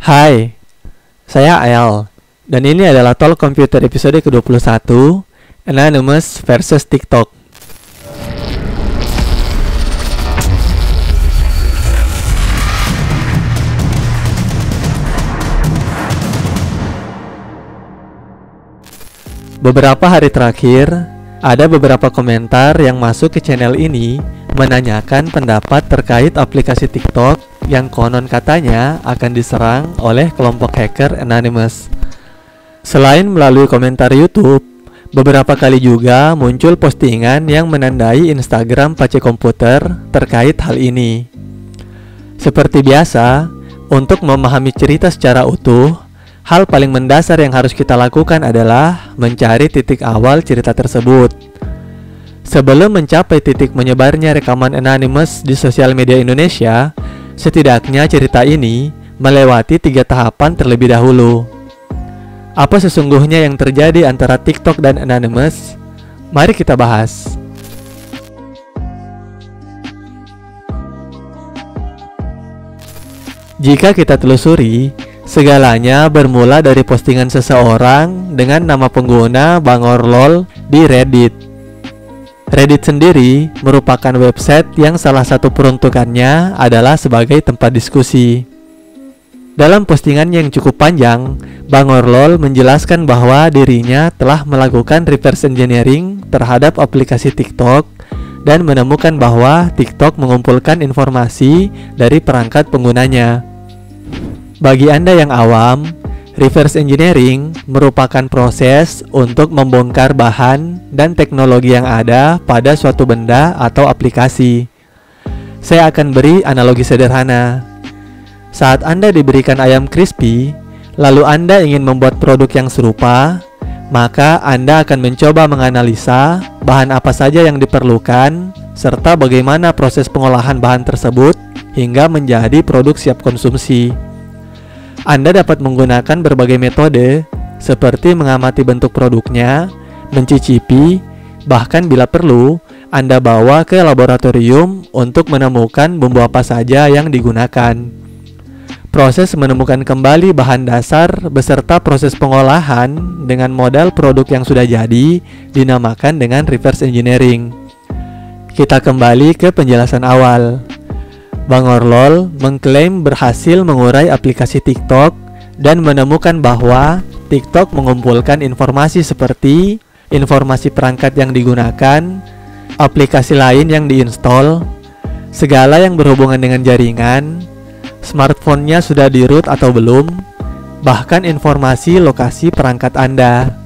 Hai, saya Ayal, dan ini adalah Talk Computer episode ke-21, Anonymous versus TikTok. Beberapa hari terakhir, ada beberapa komentar yang masuk ke channel ini menanyakan pendapat terkait aplikasi TikTok yang konon katanya akan diserang oleh kelompok hacker Anonymous. Selain melalui komentar YouTube, beberapa kali juga muncul postingan yang menandai Instagram Pace Komputer terkait hal ini. Seperti biasa, untuk memahami cerita secara utuh, hal paling mendasar yang harus kita lakukan adalah mencari titik awal cerita tersebut. Sebelum mencapai titik menyebarnya rekaman Anonymous di sosial media Indonesia, setidaknya cerita ini melewati 3 tahapan terlebih dahulu. Apa sesungguhnya yang terjadi antara TikTok dan Anonymous? Mari kita bahas. Jika kita telusuri, segalanya bermula dari postingan seseorang dengan nama pengguna Bangorlol di Reddit. Reddit sendiri merupakan website yang salah satu peruntukannya adalah sebagai tempat diskusi. Dalam postingan yang cukup panjang, Bangorlol menjelaskan bahwa dirinya telah melakukan reverse engineering terhadap aplikasi TikTok dan menemukan bahwa TikTok mengumpulkan informasi dari perangkat penggunanya. Bagi Anda yang awam, reverse engineering merupakan proses untuk membongkar bahan dan teknologi yang ada pada suatu benda atau aplikasi. Saya akan beri analogi sederhana. Saat Anda diberikan ayam crispy, lalu Anda ingin membuat produk yang serupa, maka Anda akan mencoba menganalisa bahan apa saja yang diperlukan, serta bagaimana proses pengolahan bahan tersebut hingga menjadi produk siap konsumsi. Anda dapat menggunakan berbagai metode, seperti mengamati bentuk produknya, mencicipi, bahkan bila perlu, Anda bawa ke laboratorium untuk menemukan bumbu apa saja yang digunakan. Proses menemukan kembali bahan dasar beserta proses pengolahan dengan modal produk yang sudah jadi dinamakan dengan reverse engineering. Kita kembali ke penjelasan awal. Bangorlol mengklaim berhasil mengurai aplikasi TikTok dan menemukan bahwa TikTok mengumpulkan informasi seperti informasi perangkat yang digunakan, aplikasi lain yang diinstal, segala yang berhubungan dengan jaringan, smartphone-nya sudah di-root atau belum, bahkan informasi lokasi perangkat Anda.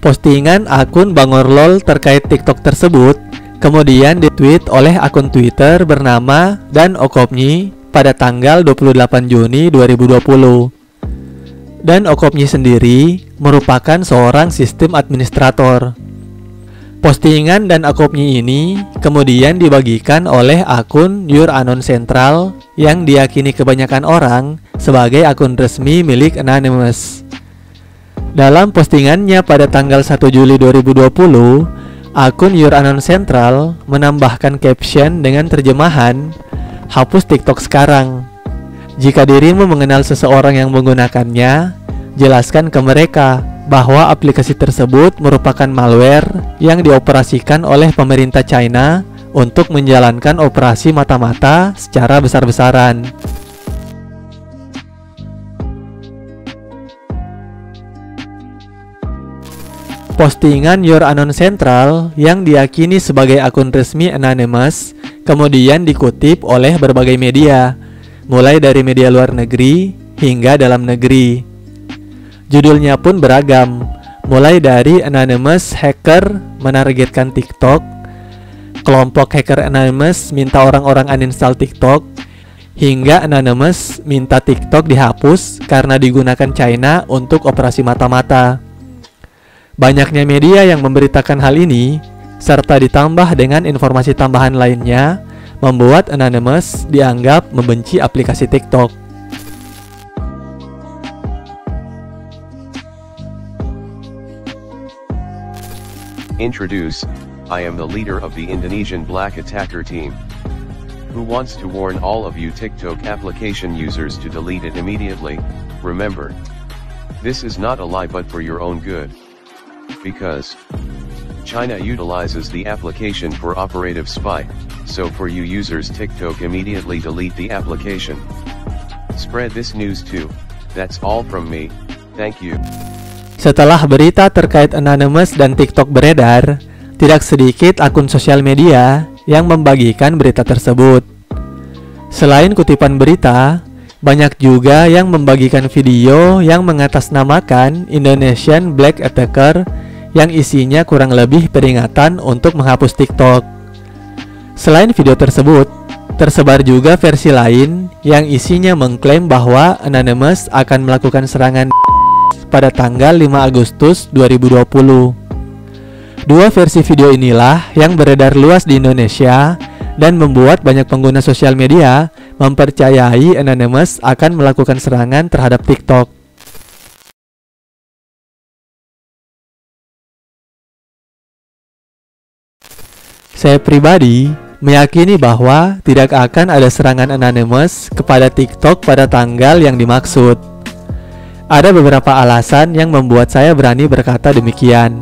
Postingan akun Bangorlol terkait TikTok tersebut kemudian ditweet oleh akun Twitter bernama Dan Okopnyi pada tanggal 28 Juni 2020. Dan Okopnyi sendiri merupakan seorang sistem administrator. Postingan Dan Okopnyi ini kemudian dibagikan oleh akun Your Anon Central yang diyakini kebanyakan orang sebagai akun resmi milik Anonymous. Dalam postingannya pada tanggal 1 Juli 2020, akun Your Anon Central menambahkan caption dengan terjemahan, "Hapus TikTok sekarang. Jika dirimu mengenal seseorang yang menggunakannya, jelaskan ke mereka bahwa aplikasi tersebut merupakan malware yang dioperasikan oleh pemerintah China untuk menjalankan operasi mata-mata secara besar-besaran." Postingan Your Anon Central yang diyakini sebagai akun resmi Anonymous kemudian dikutip oleh berbagai media, mulai dari media luar negeri hingga dalam negeri. Judulnya pun beragam, mulai dari Anonymous Hacker menargetkan TikTok, kelompok hacker Anonymous minta orang-orang uninstall TikTok, hingga Anonymous minta TikTok dihapus karena digunakan China untuk operasi mata-mata. Banyaknya media yang memberitakan hal ini, serta ditambah dengan informasi tambahan lainnya, membuat Anonymous dianggap membenci aplikasi TikTok. Introduce I am the leader of the Indonesian Black Attacker team, who wants to warn all of you TikTok application users to delete it immediately. Remember, this is not a lie but for your own good. Because China utilizes the application for operative spy, so for you users TikTok immediately delete the application. Spread this news too. That's all from me, thank you. Setelah berita terkait Anonymous dan TikTok beredar, tidak sedikit akun sosial media yang membagikan berita tersebut. Selain kutipan berita, banyak juga yang membagikan video yang mengatasnamakan Indonesian Black Attacker yang isinya kurang lebih peringatan untuk menghapus TikTok. Selain video tersebut, tersebar juga versi lain yang isinya mengklaim bahwa Anonymous akan melakukan serangan pada tanggal 5 Agustus 2020. Dua versi video inilah yang beredar luas di Indonesia dan membuat banyak pengguna sosial media mempercayai Anonymous akan melakukan serangan terhadap TikTok. Saya pribadi meyakini bahwa tidak akan ada serangan Anonymous kepada TikTok pada tanggal yang dimaksud. Ada beberapa alasan yang membuat saya berani berkata demikian.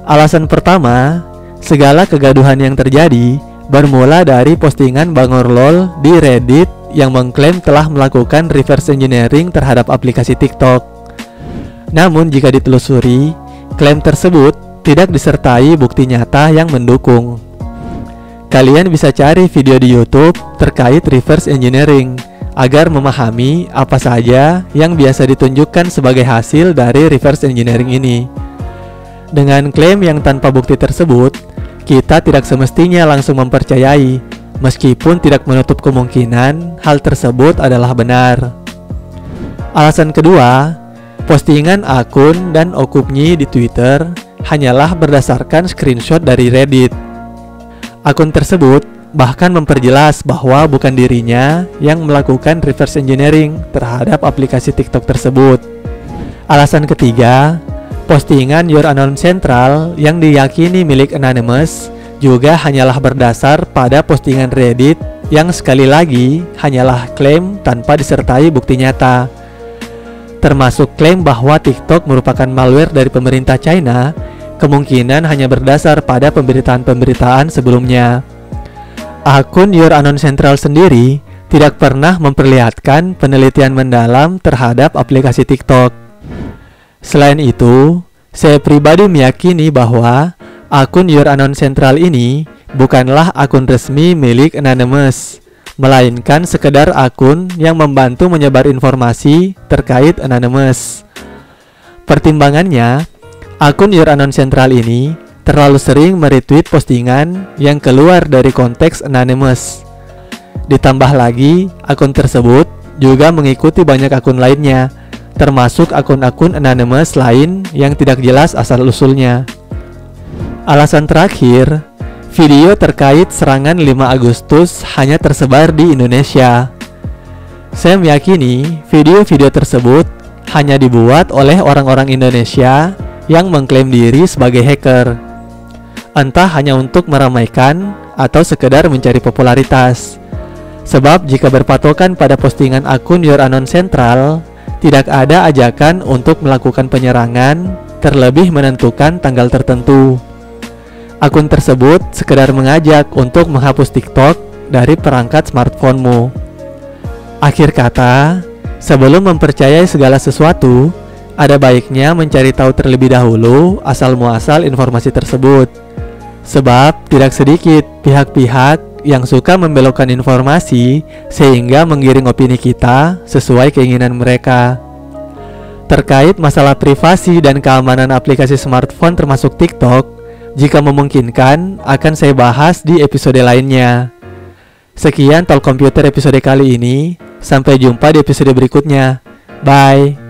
Alasan pertama, segala kegaduhan yang terjadi bermula dari postingan Bangor LOL di Reddit yang mengklaim telah melakukan reverse engineering terhadap aplikasi TikTok. Namun jika ditelusuri, klaim tersebut tidak disertai bukti nyata yang mendukung. Kalian bisa cari video di YouTube terkait reverse engineering agar memahami apa saja yang biasa ditunjukkan sebagai hasil dari reverse engineering ini. Dengan klaim yang tanpa bukti tersebut, kita tidak semestinya langsung mempercayai, meskipun tidak menutup kemungkinan hal tersebut adalah benar. Alasan kedua, postingan akun dan okupnyi di Twitter hanyalah berdasarkan screenshot dari Reddit. Akun tersebut bahkan memperjelas bahwa bukan dirinya yang melakukan reverse engineering terhadap aplikasi TikTok tersebut. Alasan ketiga, postingan Your Unknown Central yang diyakini milik Anonymous juga hanyalah berdasar pada postingan Reddit yang sekali lagi hanyalah klaim tanpa disertai bukti nyata. Termasuk klaim bahwa TikTok merupakan malware dari pemerintah China, kemungkinan hanya berdasar pada pemberitaan-pemberitaan sebelumnya. Akun Your Unknown Central sendiri tidak pernah memperlihatkan penelitian mendalam terhadap aplikasi TikTok. Selain itu, saya pribadi meyakini bahwa akun Your Unknown Central ini bukanlah akun resmi milik Anonymous, melainkan sekedar akun yang membantu menyebar informasi terkait Anonymous. Pertimbangannya, akun Your Unknown Central ini terlalu sering meretweet postingan yang keluar dari konteks Anonymous. Ditambah lagi, akun tersebut juga mengikuti banyak akun lainnya, termasuk akun-akun Anonymous lain yang tidak jelas asal-usulnya. Alasan terakhir, video terkait serangan 5 Agustus hanya tersebar di Indonesia. Saya meyakini video-video tersebut hanya dibuat oleh orang-orang Indonesia yang mengklaim diri sebagai hacker, entah hanya untuk meramaikan atau sekedar mencari popularitas. Sebab jika berpatokan pada postingan akun Your Unknown Central, tidak ada ajakan untuk melakukan penyerangan, terlebih menentukan tanggal tertentu. Akun tersebut sekedar mengajak untuk menghapus TikTok dari perangkat smartphone-mu. Akhir kata, sebelum mempercayai segala sesuatu, ada baiknya mencari tahu terlebih dahulu asal-muasal informasi tersebut. Sebab tidak sedikit pihak-pihak yang suka membelokkan informasi sehingga menggiring opini kita sesuai keinginan mereka. Terkait masalah privasi dan keamanan aplikasi smartphone termasuk TikTok, jika memungkinkan akan saya bahas di episode lainnya. Sekian Talk Computer episode kali ini, sampai jumpa di episode berikutnya. Bye.